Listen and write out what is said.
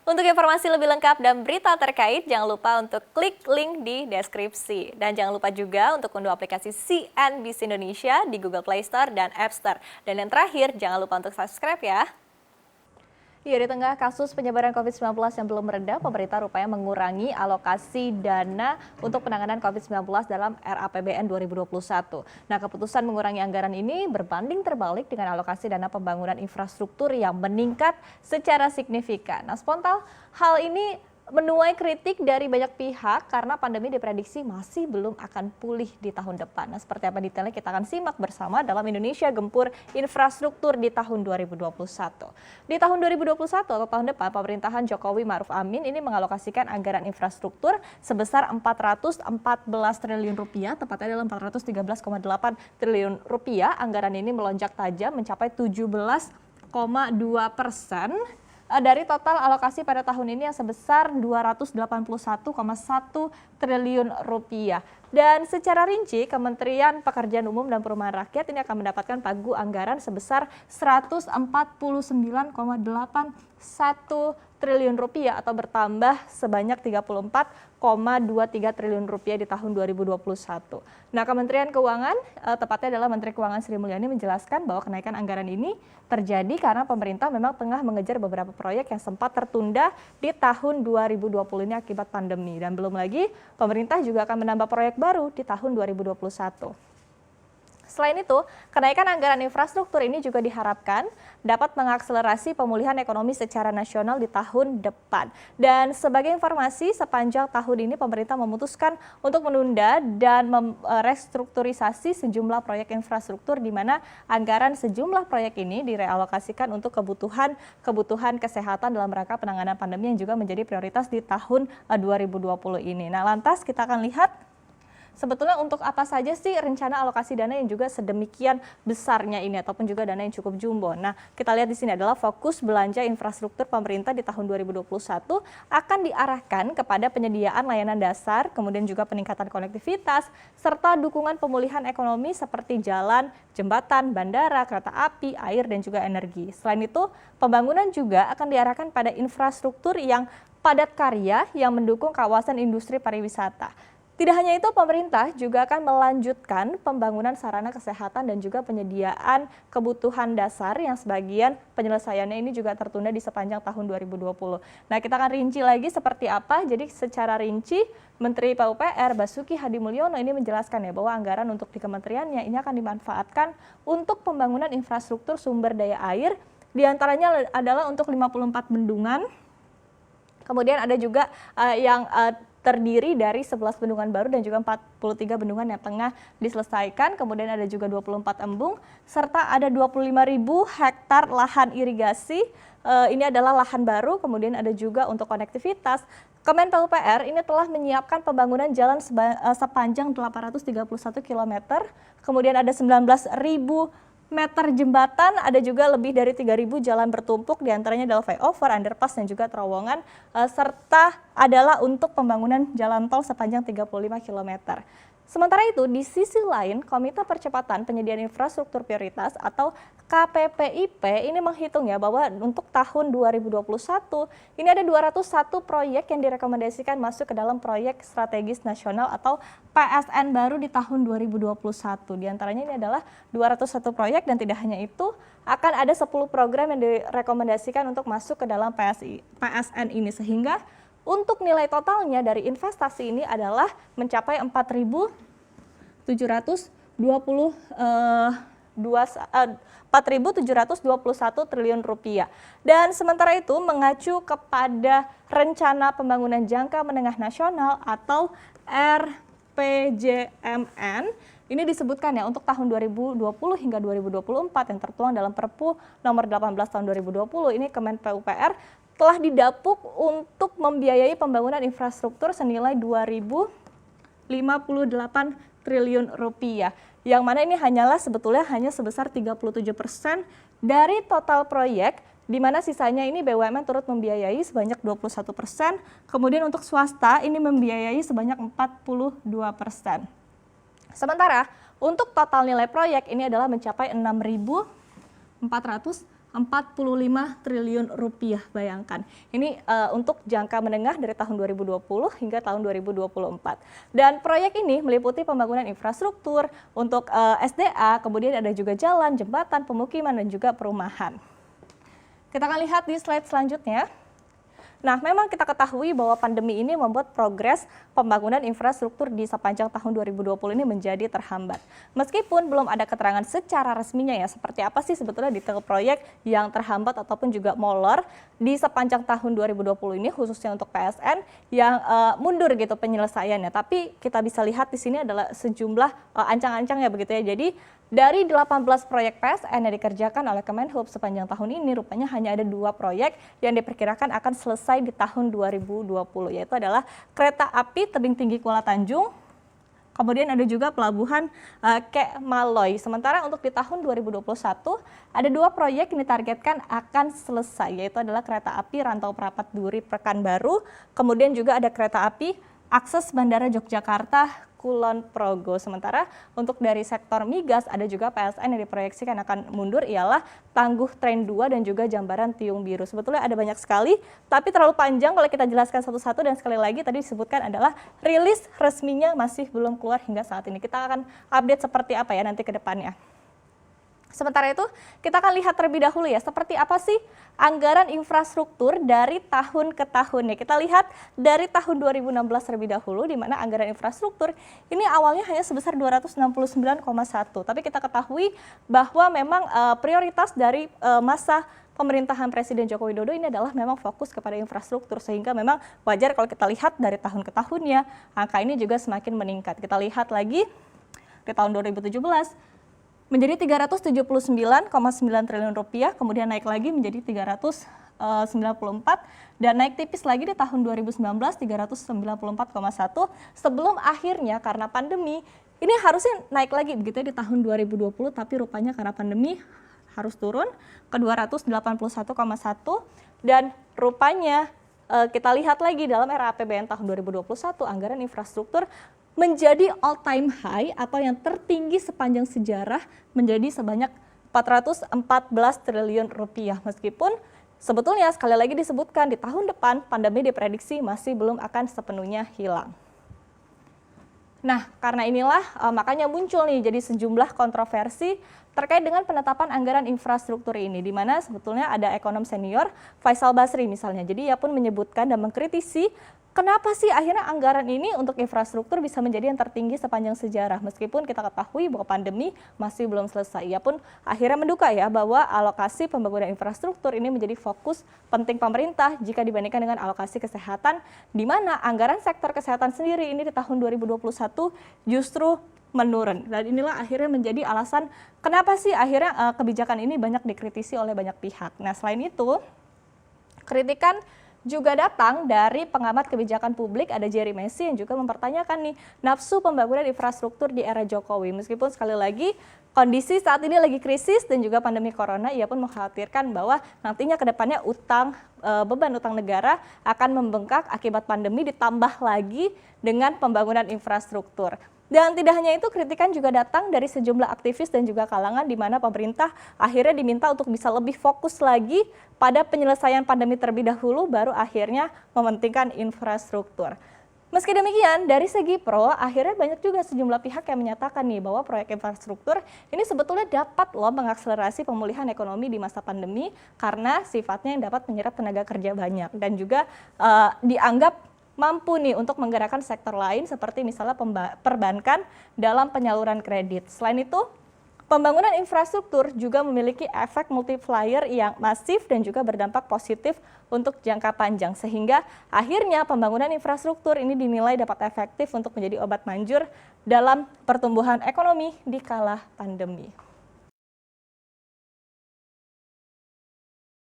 Untuk informasi lebih lengkap dan berita terkait, jangan lupa untuk klik link di deskripsi. Dan jangan lupa juga untuk unduh aplikasi CNBC Indonesia di Google Play Store dan App Store. Dan yang terakhir, jangan lupa untuk subscribe ya. Ya, di tengah kasus penyebaran COVID-19 yang belum mereda, pemerintah rupanya mengurangi alokasi dana untuk penanganan COVID-19 dalam RAPBN 2021. Nah, keputusan mengurangi anggaran ini berbanding terbalik dengan alokasi dana pembangunan infrastruktur yang meningkat secara signifikan. Nah, spontan hal ini menuai kritik dari banyak pihak karena pandemi diprediksi masih belum akan pulih di tahun depan. Nah, seperti apa detailnya kita akan simak bersama dalam Indonesia Gempur Infrastruktur di tahun 2021. Di tahun 2021 atau tahun depan, pemerintahan Jokowi Ma'ruf Amin ini mengalokasikan anggaran infrastruktur sebesar 414 triliun rupiah, tepatnya dalam 413,8 triliun rupiah. Anggaran ini melonjak tajam mencapai 17,2% dari total alokasi pada tahun ini yang sebesar 281,1 triliun rupiah. Dan secara rinci, Kementerian Pekerjaan Umum dan Perumahan Rakyat ini akan mendapatkan pagu anggaran sebesar 149,81 triliun rupiah atau bertambah sebanyak 34,23 triliun rupiah di tahun 2021. Nah, Kementerian Keuangan, tepatnya adalah Menteri Keuangan Sri Mulyani menjelaskan bahwa kenaikan anggaran ini terjadi karena pemerintah memang tengah mengejar beberapa proyek yang sempat tertunda di tahun 2020 ini akibat pandemi. Dan belum lagi, pemerintah juga akan menambah proyek baru di tahun 2021. Selain itu, kenaikan anggaran infrastruktur ini juga diharapkan dapat mengakselerasi pemulihan ekonomi secara nasional di tahun depan. Dan sebagai informasi, sepanjang tahun ini pemerintah memutuskan untuk menunda dan merestrukturisasi sejumlah proyek infrastruktur di mana anggaran sejumlah proyek ini direalokasikan untuk kebutuhan kesehatan dalam rangka penanganan pandemi yang juga menjadi prioritas di tahun 2020 ini. Nah, lantas kita akan lihat sebetulnya untuk apa saja sih rencana alokasi dana yang juga sedemikian besarnya ini ataupun juga dana yang cukup jumbo. Nah, kita lihat di sini adalah fokus belanja infrastruktur pemerintah di tahun 2021 akan diarahkan kepada penyediaan layanan dasar, kemudian juga peningkatan konektivitas, serta dukungan pemulihan ekonomi seperti jalan, jembatan, bandara, kereta api, air, dan juga energi. Selain itu, pembangunan juga akan diarahkan pada infrastruktur yang padat karya yang mendukung kawasan industri pariwisata. Tidak hanya itu, pemerintah juga akan melanjutkan pembangunan sarana kesehatan dan juga penyediaan kebutuhan dasar yang sebagian penyelesaiannya ini juga tertunda di sepanjang tahun 2020. Nah, kita akan rinci lagi seperti apa. Jadi secara rinci, Menteri PUPR Basuki Hadimulyono ini menjelaskan ya bahwa anggaran untuk di kementeriannya ini akan dimanfaatkan untuk pembangunan infrastruktur sumber daya air, diantaranya adalah untuk 54 bendungan. Kemudian ada juga yang terdiri dari 11 bendungan baru dan juga 43 bendungan yang tengah diselesaikan. Kemudian ada juga 24 embung, serta ada 25.000 hektar lahan irigasi. Ini adalah lahan baru, kemudian ada juga untuk konektivitas. Kemen PUPR ini telah menyiapkan pembangunan jalan sepanjang 831 km, kemudian ada 19.000 meter jembatan, ada juga lebih dari 3.000 jalan bertumpuk, diantaranya adalah flyover, underpass, dan juga terowongan, serta adalah untuk pembangunan jalan tol sepanjang 35 km. Sementara itu, di sisi lain, Komite Percepatan Penyediaan Infrastruktur Prioritas atau KPPIP ini menghitung ya bahwa untuk tahun 2021 ini ada 201 proyek yang direkomendasikan masuk ke dalam proyek strategis nasional atau PSN baru di tahun 2021. Di antaranya ini adalah 201 proyek dan tidak hanya itu, akan ada 10 program yang direkomendasikan untuk masuk ke dalam PSN ini sehingga untuk nilai totalnya dari investasi ini adalah mencapai 4.721 triliun rupiah. Dan sementara itu mengacu kepada Rencana Pembangunan Jangka Menengah Nasional atau RPJMN, ini disebutkan ya untuk tahun 2020 hingga 2024 yang tertuang dalam Perpu nomor 18 tahun 2020, ini Kemen PUPR telah didapuk untuk membiayai pembangunan infrastruktur senilai 2.058 triliun rupiah. Yang mana ini sebetulnya hanya sebesar 37% dari total proyek, di mana sisanya ini BUMN turut membiayai sebanyak 21%, kemudian untuk swasta ini membiayai sebanyak 42%. Sementara untuk total nilai proyek ini adalah mencapai 6.400 45 triliun rupiah, bayangkan. Ini untuk jangka menengah dari tahun 2020 hingga tahun 2024. Dan proyek ini meliputi pembangunan infrastruktur untuk SDA, kemudian ada juga jalan, jembatan, pemukiman, dan juga perumahan. Kita akan lihat di slide selanjutnya. Nah, memang kita ketahui bahwa pandemi ini membuat progres pembangunan infrastruktur di sepanjang tahun 2020 ini menjadi terhambat. Meskipun belum ada keterangan secara resminya ya, seperti apa sih sebetulnya detail proyek yang terhambat ataupun juga molor di sepanjang tahun 2020 ini, khususnya untuk PSN yang mundur gitu penyelesaiannya. Tapi kita bisa lihat di sini adalah sejumlah ancang-ancang ya begitu ya. Jadi dari 18 proyek PSN yang dikerjakan oleh Kemenhub sepanjang tahun ini, rupanya hanya ada 2 proyek yang diperkirakan akan selesai di tahun 2020, yaitu adalah kereta api tebing tinggi Kuala Tanjung, kemudian ada juga pelabuhan Kek Maloy. Sementara untuk di tahun 2021, ada 2 proyek yang ditargetkan akan selesai, yaitu adalah kereta api Rantau Perapat Duri Pekanbaru, kemudian juga ada kereta api akses Bandara Yogyakarta Kulon Progo. Sementara untuk dari sektor migas ada juga PSN yang diproyeksikan akan mundur, ialah Tangguh Tren 2 dan juga Jambaran Tiung Biru. Sebetulnya ada banyak sekali, tapi terlalu panjang kalau kita jelaskan satu-satu, dan sekali lagi tadi disebutkan adalah rilis resminya masih belum keluar hingga saat ini. Kita akan update seperti apa ya nanti ke depannya. Sementara itu, kita akan lihat terlebih dahulu ya, seperti apa sih anggaran infrastruktur dari tahun ke tahun. Kita lihat dari tahun 2016 terlebih dahulu, di mana anggaran infrastruktur ini awalnya hanya sebesar 269,1. Tapi kita ketahui bahwa memang prioritas dari masa pemerintahan Presiden Joko Widodo ini adalah memang fokus kepada infrastruktur, sehingga memang wajar kalau kita lihat dari tahun ke tahunnya, angka ini juga semakin meningkat. Kita lihat lagi di tahun 2017, menjadi 379,9 triliun rupiah, kemudian naik lagi menjadi 394 dan naik tipis lagi di tahun 2019 394,1 sebelum akhirnya karena pandemi ini harusnya naik lagi begitu ya di tahun 2020, tapi rupanya karena pandemi harus turun ke 281,1 dan rupanya kita lihat lagi dalam era APBN tahun 2021 anggaran infrastruktur menjadi all time high atau yang tertinggi sepanjang sejarah, menjadi sebanyak 414 triliun rupiah. Meskipun sebetulnya sekali lagi disebutkan di tahun depan pandemi diprediksi masih belum akan sepenuhnya hilang. Nah, karena inilah makanya muncul nih jadi sejumlah kontroversi terkait dengan penetapan anggaran infrastruktur ini, di mana sebetulnya ada ekonom senior Faisal Basri misalnya. Jadi ia pun menyebutkan dan mengkritisi kenapa sih akhirnya anggaran ini untuk infrastruktur bisa menjadi yang tertinggi sepanjang sejarah, meskipun kita ketahui bahwa pandemi masih belum selesai. Ia pun akhirnya menduga ya bahwa alokasi pembangunan infrastruktur ini menjadi fokus penting pemerintah jika dibandingkan dengan alokasi kesehatan, di mana anggaran sektor kesehatan sendiri ini di tahun 2021 justru menurun. Dan inilah akhirnya menjadi alasan kenapa sih akhirnya kebijakan ini banyak dikritisi oleh banyak pihak. Nah, selain itu, kritikan juga datang dari pengamat kebijakan publik, ada Jerry Messi yang juga mempertanyakan nih nafsu pembangunan infrastruktur di era Jokowi. Meskipun sekali lagi kondisi saat ini lagi krisis dan juga pandemi corona, ia pun mengkhawatirkan bahwa nantinya ke depannya beban utang negara akan membengkak akibat pandemi ditambah lagi dengan pembangunan infrastruktur. Dan tidak hanya itu, kritikan juga datang dari sejumlah aktivis dan juga kalangan di mana pemerintah akhirnya diminta untuk bisa lebih fokus lagi pada penyelesaian pandemi terlebih dahulu, baru akhirnya mementingkan infrastruktur. Meski demikian, dari segi pro, akhirnya banyak juga sejumlah pihak yang menyatakan nih bahwa proyek infrastruktur ini sebetulnya dapat mengakselerasi pemulihan ekonomi di masa pandemi karena sifatnya yang dapat menyerap tenaga kerja banyak dan juga dianggap mampu nih untuk menggerakkan sektor lain seperti misalnya perbankan dalam penyaluran kredit. Selain itu, pembangunan infrastruktur juga memiliki efek multiplier yang masif dan juga berdampak positif untuk jangka panjang, sehingga akhirnya pembangunan infrastruktur ini dinilai dapat efektif untuk menjadi obat manjur dalam pertumbuhan ekonomi di kala pandemi.